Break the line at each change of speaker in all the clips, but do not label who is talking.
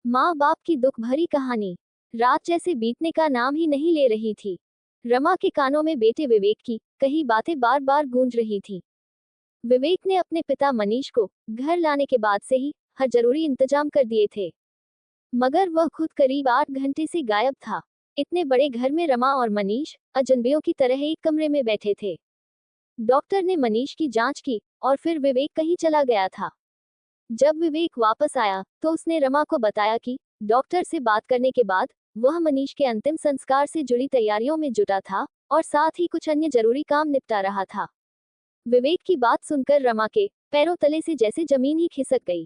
माँ बाप की दुख भरी कहानी रात जैसे बीतने का नाम ही नहीं ले रही थी। रमा के कानों में बेटे विवेक की कही बातें बार बार गूंज रही थी। विवेक ने अपने पिता मनीष को घर लाने के बाद से ही हर जरूरी इंतजाम कर दिए थे, मगर वह खुद करीब 8 घंटे से गायब था। इतने बड़े घर में रमा और मनीष अजनबियों की तरह एक कमरे में बैठे थे। डॉक्टर ने मनीष की जांच की और फिर विवेक कहीं चला गया था। जब विवेक वापस आया तो उसने रमा को बताया कि डॉक्टर से बात करने के बाद वह मनीष के अंतिम संस्कार से जुड़ी तैयारियों में जुटा था और साथ ही कुछ अन्य जरूरी काम निपटा रहा था। विवेक की बात सुनकर रमा के पैरों तले से जैसे जमीन ही खिसक गई।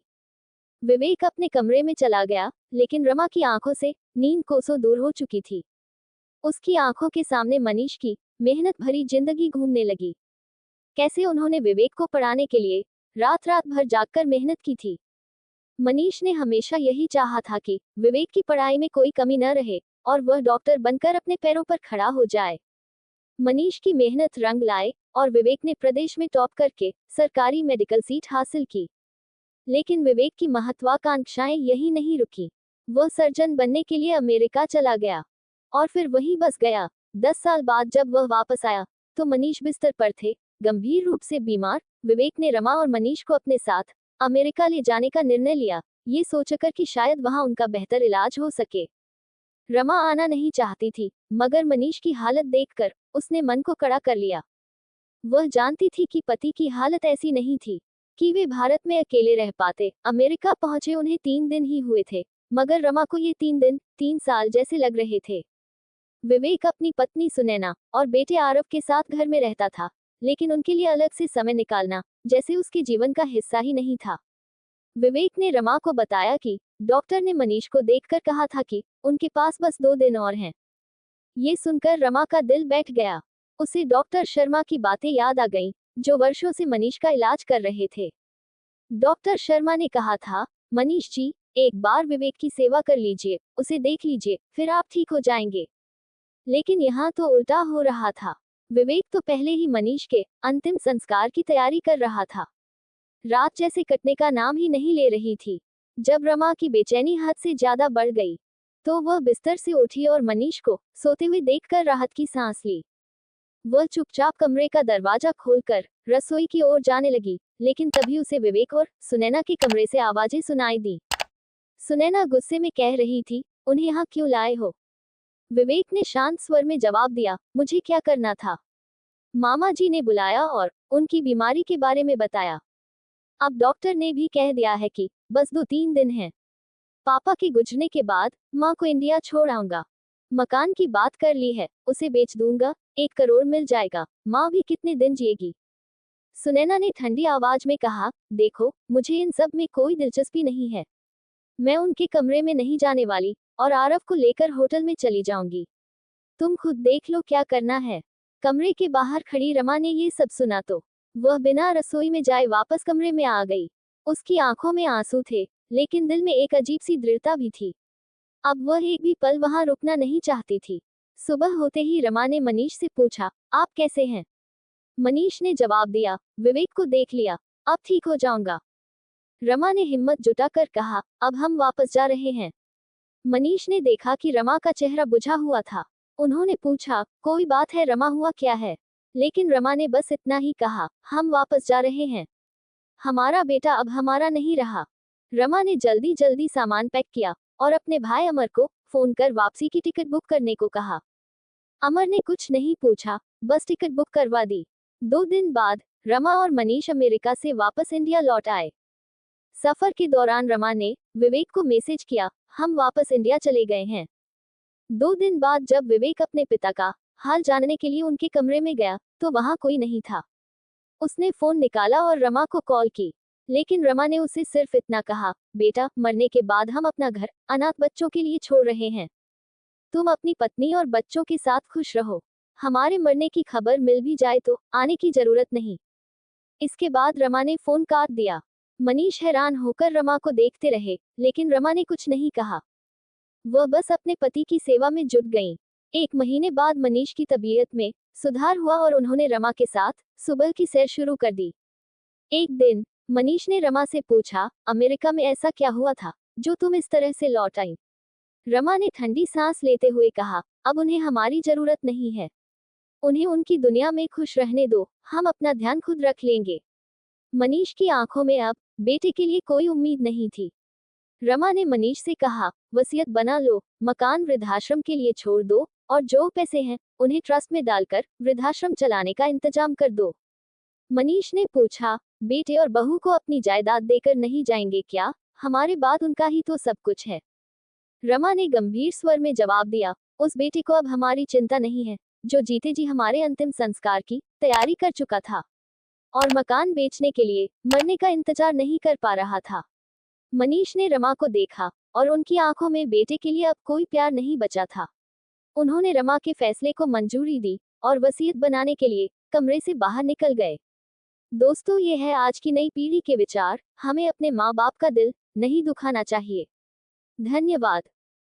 विवेक अपने कमरे में चला गया, लेकिन रमा की आंखों से नींद कोसों दूर हो चुकी थी। उसकी आंखों के सामने मनीष की मेहनत भरी जिंदगी घूमने लगी। कैसे उन्होंने विवेक को पढ़ाने के लिए रात रात भर जागकर मेहनत की थी। मनीष ने हमेशा यही चाहा था कि विवेक की पढ़ाई में कोई कमी न रहे और वह डॉक्टर बनकर अपने पैरों पर खड़ा हो जाए। मनीष की मेहनत रंग लाए और विवेक ने प्रदेश में टॉप करके सरकारी मेडिकल सीट हासिल की। लेकिन विवेक की महत्वाकांक्षाएं यही नहीं रुकी। वह सर्जन बनने के लिए अमेरिका चला गया और फिर वहीं बस गया। 10 साल बाद जब वह वापस आया तो मनीष बिस्तर पर थे, गंभीर रूप से बीमार। विवेक ने रमा और मनीष को अपने साथ अमेरिका ले जाने का निर्णय लिया, ये सोचकर कि शायद वहां उनका बेहतर इलाज हो सके। रमा आना नहीं चाहती थी, मगर मनीष की हालत देखकर उसने मन को कड़ा कर लिया। वह जानती थी कि पति की हालत ऐसी नहीं थी कि वे भारत में अकेले रह पाते। अमेरिका पहुंचे उन्हें 3 दिन ही हुए थे, मगर रमा को ये 3 दिन 3 साल जैसे लग रहे थे। विवेक अपनी पत्नी सुनैना और बेटे आरव के साथ घर में रहता था, लेकिन उनके लिए अलग से समय निकालना जैसे उसके जीवन का हिस्सा ही नहीं था। विवेक ने रमा को बताया कि डॉक्टर ने मनीष को देखकर कहा था कि उनके पास बस 2 दिन और हैं। ये सुनकर रमा का दिल बैठ गया। उसे डॉक्टर शर्मा की बातें याद आ गईं, जो वर्षों से मनीष का इलाज कर रहे थे। डॉक्टर शर्मा ने कहा था, मनीष जी, एक बार विवेक की सेवा कर लीजिए, उसे देख लीजिए, फिर आप ठीक हो जाएंगे। लेकिन यहाँ तो उल्टा हो रहा था। विवेक तो पहले ही मनीष के अंतिम संस्कार की तैयारी कर रहा था। रात जैसे कटने का नाम ही नहीं ले रही थी। जब रमा की बेचैनी हद से ज्यादा बढ़ गई तो वह बिस्तर से उठी और मनीष को सोते हुए देखकर राहत की सांस ली। वह चुपचाप कमरे का दरवाजा खोलकर रसोई की ओर जाने लगी, लेकिन तभी उसे विवेक और सुनैना के कमरे से आवाजें सुनाई दी। सुनैना गुस्से में कह रही थी, उन्हें यहाँ क्यों लाए हो? विवेक ने शांत स्वर में जवाब दिया, मुझे क्या करना था? मामा जी ने बुलाया और उनकी बीमारी के बारे में बताया। अब डॉक्टर ने भी कह दिया है कि बस 2-3 दिन हैं। पापा के गुजरने के बाद माँ को इंडिया छोड़ आऊंगा। मकान की बात कर ली है, उसे बेच दूंगा, 1 करोड़ मिल जाएगा। माँ भी कितने दिन जिएगी? सुनैना ने ठंडी आवाज में कहा, देखो, मुझे इन सब में कोई दिलचस्पी नहीं है। मैं उनके कमरे में नहीं जाने वाली और आरव को लेकर होटल में चली जाऊंगी। तुम खुद देख लो क्या करना है। कमरे के बाहर खड़ी रमा ने ये सब सुना तो वह बिना रसोई में जाए वापस कमरे में आ गई। उसकी आंखों में आंसू थे, लेकिन दिल में एक अजीब सी दृढ़ता भी थी। अब वह एक भी पल वहां रुकना नहीं चाहती थी। सुबह होते ही रमा ने मनीष से पूछा, आप कैसे हैं? मनीष ने जवाब दिया, विवेक को देख लिया, अब ठीक हो जाऊंगा। रमा ने हिम्मत जुटाकर कहा, अब हम वापस जा रहे हैं। मनीष ने देखा कि रमा का चेहरा बुझा हुआ था। उन्होंने पूछा, कोई बात है रमा, हुआ क्या है? लेकिन रमा ने बस इतना ही कहा, हम वापस जा रहे हैं। हमारा बेटा अब हमारा नहीं रहा। रमा ने जल्दी जल्दी सामान पैक किया और अपने भाई अमर को फोन कर वापसी की टिकट बुक करने को कहा। अमर ने कुछ नहीं पूछा, बस टिकट बुक करवा दी। 2 दिन बाद रमा और मनीष अमेरिका से वापस इंडिया लौट आए। सफर के दौरान रमा ने विवेक को मैसेज किया, हम वापस इंडिया चले गए हैं। 2 दिन बाद जब विवेक अपने पिता का हाल जानने के लिए उनके कमरे में गया तो वहां कोई नहीं था। उसने फोन निकाला और रमा को कॉल की, लेकिन रमा ने उसे सिर्फ इतना कहा, बेटा, मरने के बाद हम अपना घर अनाथ बच्चों के लिए छोड़ रहे हैं। तुम अपनी पत्नी और बच्चों के साथ खुश रहो। हमारे मरने की खबर मिल भी जाए तो आने की जरूरत नहीं। इसके बाद रमा ने फोन काट दिया। मनीष हैरान होकर रमा को देखते रहे, लेकिन रमा ने कुछ नहीं कहा। वह बस अपने पति की सेवा में जुट गईं। 1 महीने बाद मनीष की तबीयत में सुधार हुआ और उन्होंने रमा के साथ सुबह की सैर शुरू कर दी। एक दिन मनीष ने रमा से पूछा, अमेरिका में ऐसा क्या हुआ था जो तुम इस तरह से लौट आई। रमा ने ठंडी सांस लेते हुए कहा, अब उन्हें हमारी जरूरत नहीं है। उन्हें उनकी दुनिया में खुश रहने दो, हम अपना ध्यान खुद रख लेंगे। मनीष की आंखों में अब बेटे के लिए कोई उम्मीद नहीं थी। रमा ने मनीष से कहा, वसीयत बना लो, मकान वृद्धाश्रम के लिए छोड़ दो और जो पैसे हैं उन्हें ट्रस्ट में डालकर वृद्धाश्रम चलाने का इंतजाम कर दो। मनीष ने पूछा, बेटे और बहू को अपनी जायदाद देकर नहीं जाएंगे क्या? हमारे बाद उनका ही तो सब कुछ है। रमा ने गंभीर स्वर में जवाब दिया, उस बेटे को अब हमारी चिंता नहीं है, जो जीते जी हमारे अंतिम संस्कार की तैयारी कर चुका था और मकान बेचने के लिए मरने का इंतजार नहीं कर पा रहा था। मनीष ने रमा को देखा और उनकी आंखों में बेटे के लिए अब कोई प्यार नहीं बचा था। उन्होंने रमा के फैसले को मंजूरी दी और वसीयत बनाने के लिए कमरे से बाहर निकल गए। दोस्तों, ये है आज की नई पीढ़ी के विचार। हमें अपने माँ बाप का दिल नहीं दुखाना चाहिए। धन्यवाद।